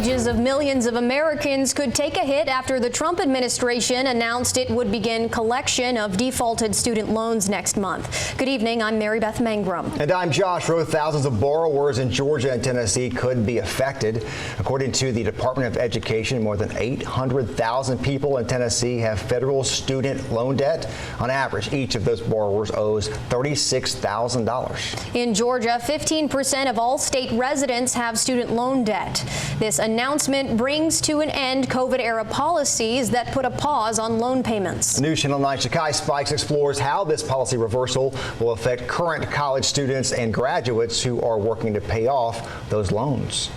wages of millions of Americans could take a hit after the Trump administration announced it would begin collection of defaulted student loans next month. Good evening, I'm Mary Beth Mangrum. And I'm Josh Rowe. Thousands of borrowers in Georgia and Tennessee could be affected. According to the Department of Education, more than 800,000 people in Tennessee have federal student loan debt. On average, each of those borrowers owes $36,000. In Georgia, 15% of all state residents have student loan debt. This announcement brings to an end COVID-era policies that put a pause on loan payments. News Channel 9's Ja'Kai Spikes explores how this policy reversal will affect current college students and graduates who are working to pay off those loans.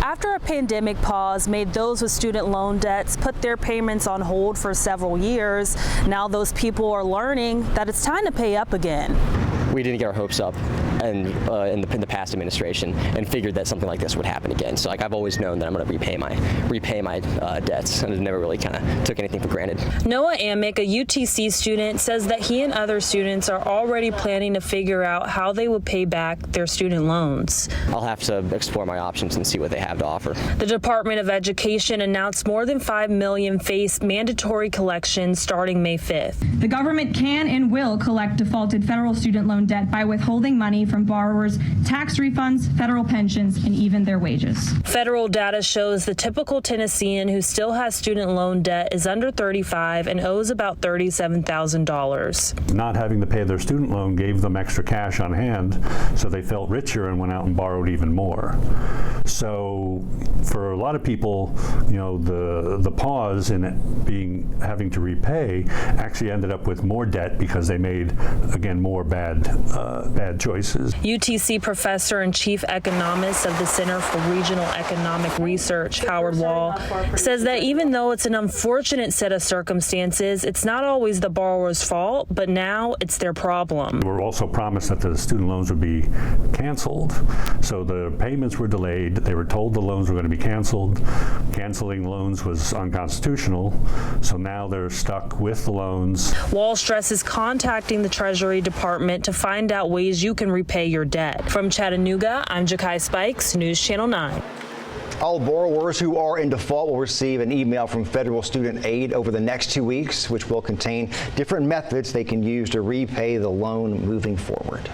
After a pandemic pause made those with student loan debts put their payments on hold for several years, now those people are learning that it's time to pay up again. We didn't get our hopes up and in the past administration and figured that something like this would happen again. So I've always known that I'm going to repay my debts, and I never really kind of took anything for granted. Noah Amick, a UTC student, says that he and other students are already planning to figure out how they would pay back their student loans. I'll have to explore my options and see what they have to offer. The Department of Education announced more than 5 million face mandatory collections starting May 5th. The government can and will collect defaulted federal student loan debt by withholding money from borrowers' tax refunds, federal pensions, and even their wages. Federal data shows the typical Tennessean who still has student loan debt is under 35 and owes about $37,000. Not having to pay their student loan gave them extra cash on hand, so they felt richer and went out and borrowed even more. So for a lot of people, you know, the pause in having to repay actually ended up with more debt because they made, again, more bad choices. UTC professor and chief economist of the Center for Regional Economic Research, Howard Wall, says that even though it's an unfortunate set of circumstances, it's not always the borrower's fault, but now it's their problem. We were also promised that the student loans would be canceled, so the payments were delayed. They were told the loans were going to be canceled. Canceling loans was unconstitutional, so now they're stuck with the loans. Wall stresses contacting the Treasury Department to find out ways you can repay your debt. From Chattanooga, I'm Ja'Kai Spikes, News Channel 9. All borrowers who are in default will receive an email from federal student aid over the next 2 weeks, which will contain different methods they can use to repay the loan moving forward.